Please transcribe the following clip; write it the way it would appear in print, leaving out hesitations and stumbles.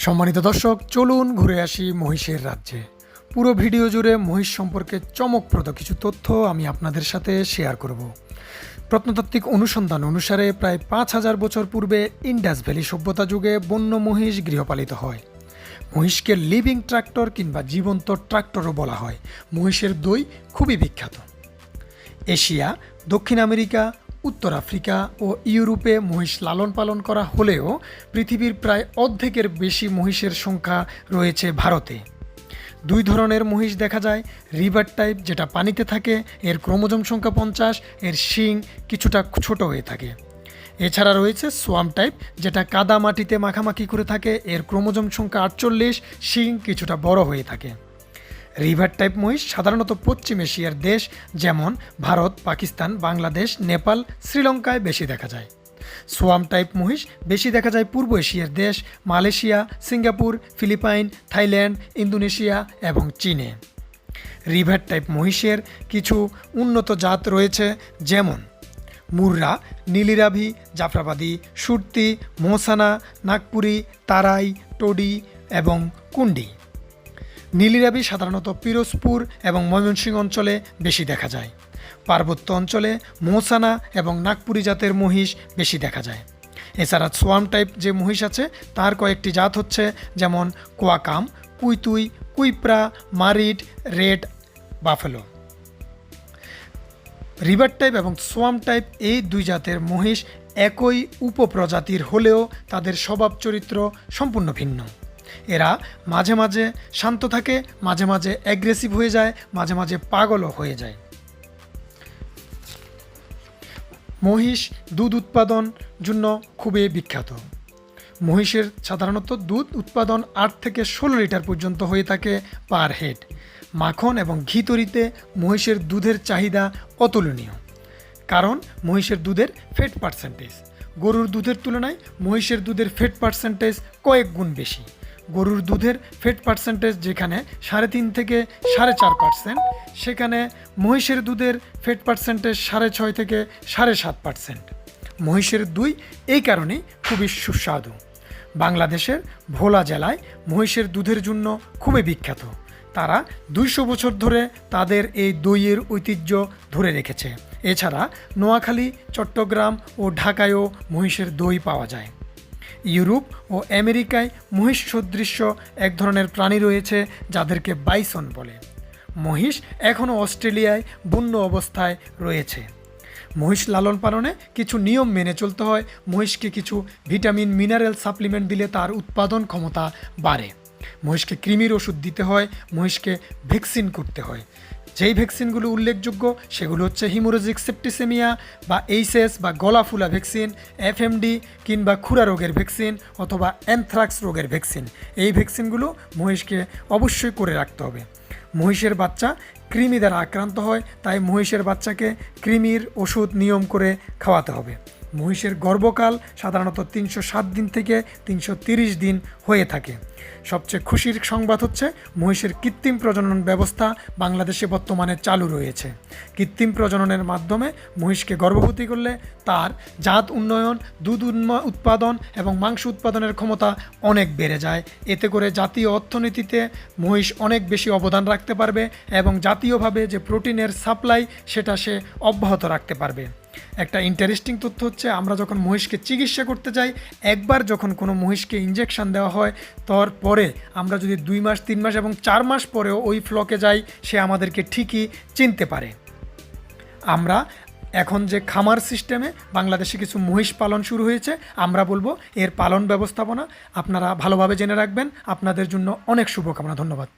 সম্মানিত দর্শক, চলুন ঘুরে আসি মহিষের রাজ্যে। পুরো ভিডিও জুড়ে মহিষ সম্পর্কে চমকপ্রদ কিছু তথ্য আমি আপনাদের সাথে শেয়ার করব। প্রত্নতাত্ত্বিক অনুসন্ধান অনুসারে প্রায় ৫,০০০ বছর পূর্বে ইন্ডাস ভ্যালি সভ্যতা যুগে বন্য মহিষ গৃহপালিত হয়। মহিষকে লিভিং ট্রাক্টর কিংবা জীবন্ত ট্রাক্টরও বলা হয়। মহিষের দই খুবই বিখ্যাত। এশিয়া, দক্ষিণ আমেরিকা, উত্তর আফ্রিকা ও ইউরোপে মহিষ লালন পালন করা হলেও পৃথিবীর প্রায় অর্ধেকের বেশি মহিষের সংখ্যা রয়েছে ভারতে। দুই ধরনের মহিষ দেখা যায়। রিভার টাইপ, যেটা পানিতে থাকে, এর ক্রোমোজোম সংখ্যা 50, এর শিং কিছুটা ছোট হয়ে থাকে। এছাড়া রয়েছে সোয়াম টাইপ, যেটা কাদা মাটিতে মাখামাখি করে থাকে, এর ক্রোমোজোম সংখ্যা 48, শিং কিছুটা বড় হয়ে থাকে। রিভার টাইপ মহিষ সাধারণত পশ্চিম এশিয়ার দেশ যেমন ভারত, পাকিস্তান, বাংলাদেশ, নেপাল, শ্রীলঙ্কায় বেশি দেখা যায়। সোয়াম টাইপ মহিষ বেশি দেখা যায় পূর্ব এশিয়ার দেশ Malaysia, Singapore, Philippines, Thailand, Indonesia এবং চীনে। রিভার টাইপ মহিষের কিছু উন্নত জাত রয়েছে, যেমন মুর্রা, নীলিরাভি, জাফরাবাদী, সুরতি, মোহসানা, নাগপুরি, তারাই, টোডি এবং কুন্ডি। নীলিরাভি সাধারণত পিরোজপুর এবং ময়মনসিংহ অঞ্চলে বেশি দেখা যায়। পার্বত্য অঞ্চলে মোহসানা এবং নাগপুরি জাতের মহিষ বেশি দেখা যায়। এছাড়া সোয়াম টাইপ যে মহিষ আছে তার কয়েকটি জাত হচ্ছে, যেমন কোয়াকাম, কুইতুই, কুইপ্রা, married, red buffalo. River type এবং সোয়াম টাইপ এই দুই জাতের মহিষ একই উপপ্রজাতির হলেও তাদের স্বভাব চরিত্র সম্পূর্ণ ভিন্ন। এরা মাঝে মাঝে শান্ত থাকে, মাঝে মাঝে অ্যাগ্রেসিভ হয়ে যায়, মাঝে মাঝে পাগলও হয়ে যায়। মহিষ দুধ উৎপাদন জন্য খুবই বিখ্যাত। মহিষের সাধারণত দুধ উৎপাদন ৮ থেকে ১৬ লিটার পর্যন্ত হয়ে থাকে পার হেড। মাখন এবং ঘি তৈরিতে মহিষের দুধের চাহিদা অতুলনীয়, কারণ মহিষের দুধের ফ্যাট পার্সেন্টেজ গরুর দুধের তুলনায় মহিষের দুধের ফ্যাট পার্সেন্টেজ কয়েক গুণ বেশি। গরুর দুধের ফ্যাট পার্সেন্টেজ যেখানে ৩.৫ থেকে ৪.৫%, সেখানে মহিষের দুধের ফ্যাট পার্সেন্টেজ ৬.৫ থেকে ৭.৫%। মহিষের দই এই কারণেই খুবই সুস্বাদু। বাংলাদেশের ভোলা জেলায় মহিষের দুধের জন্য খুবই বিখ্যাত। তারা ২০০ বছর ধরে তাদের এই দইয়ের ঐতিহ্য ধরে রেখেছে। এছাড়া নোয়াখালী, চট্টগ্রাম ও ঢাকায়ও মহিষের দই পাওয়া যায়। ইউরোপ ও আমেরিকায় মহিষ সদৃশ্য এক ধরনের প্রাণী রয়েছে যাদেরকে বাইসন বলে। মহিষ এখনও অস্ট্রেলিয়ায় বন্য অবস্থায় রয়েছে। মহিষ লালন পালনে কিছু নিয়ম মেনে চলতে হয়। মহিষকে কিছু ভিটামিন মিনারেল সাপ্লিমেন্ট দিলে তার উৎপাদন ক্ষমতা বাড়ে। মহিষকে কৃমির ওষুধ দিতে হয়, মহিষকে ভ্যাকসিন করতে হয়। যেই ভ্যাকসিনগুলো উল্লেখযোগ্য সেগুলো হচ্ছে হিমোরেজিক সেপ্টিসেমিয়া বা এইচএস বা গলাফুলা ভ্যাকসিন, এফএমডি কিংবা খুরা রোগের ভ্যাকসিন অথবা অ্যানথ্রাক্স রোগের ভ্যাকসিন। এই ভ্যাকসিনগুলো মহিষকে অবশ্যই করে রাখতে হবে। মহিষের বাচ্চা কৃমি দ্বারা আক্রান্ত হয়, তাই মহিষের বাচ্চাকে কৃমির ওষুধ নিয়ম করে খাওয়াতে হবে। মহিষের গর্ভকাল সাধারণত ৩০৭ দিন থেকে ৩৩০ দিন হয়ে থাকে। সবচেয়ে খুশির সংবাদ হচ্ছে মহিষের কৃত্রিম প্রজনন ব্যবস্থা বাংলাদেশে বর্তমানে চালু রয়েছে। কৃত্রিম প্রজননের মাধ্যমে মহিষকে গর্ভবতী করলে তার জাত উন্নয়ন, দুধ উৎপাদন এবং মাংস উৎপাদনের ক্ষমতা অনেক বেড়ে যায়। এতে করে জাতীয় অর্থনীতিতে মহিষ অনেক বেশি অবদান রাখতে পারবে এবং জাতীয়ভাবে যে প্রোটিনের সাপ্লাই সেটা সে অব্যাহত রাখতে পারবে। একটা ইন্টারেস্টিং তথ্য হচ্ছে, আমরা যখন মহিষকে চিকিৎসা করতে যাই, একবার যখন কোনো মহিষকে ইঞ্জেকশন দেওয়া হয়, তারপরে আমরা যদি ২ মাস, ৩ মাস এবং ৪ মাস পরেও ওই ফ্লকে যাই, সে আমাদেরকে ঠিকই চিনতে পারে। আমরা এখন যে খামার সিস্টেমে বাংলাদেশে কিছু মহিষ পালন শুরু হয়েছে, আমরা বলবো এর পালন ব্যবস্থাপনা আপনারা ভালোভাবে জেনে রাখবেন। আপনাদের জন্য অনেক শুভকামনা। ধন্যবাদ।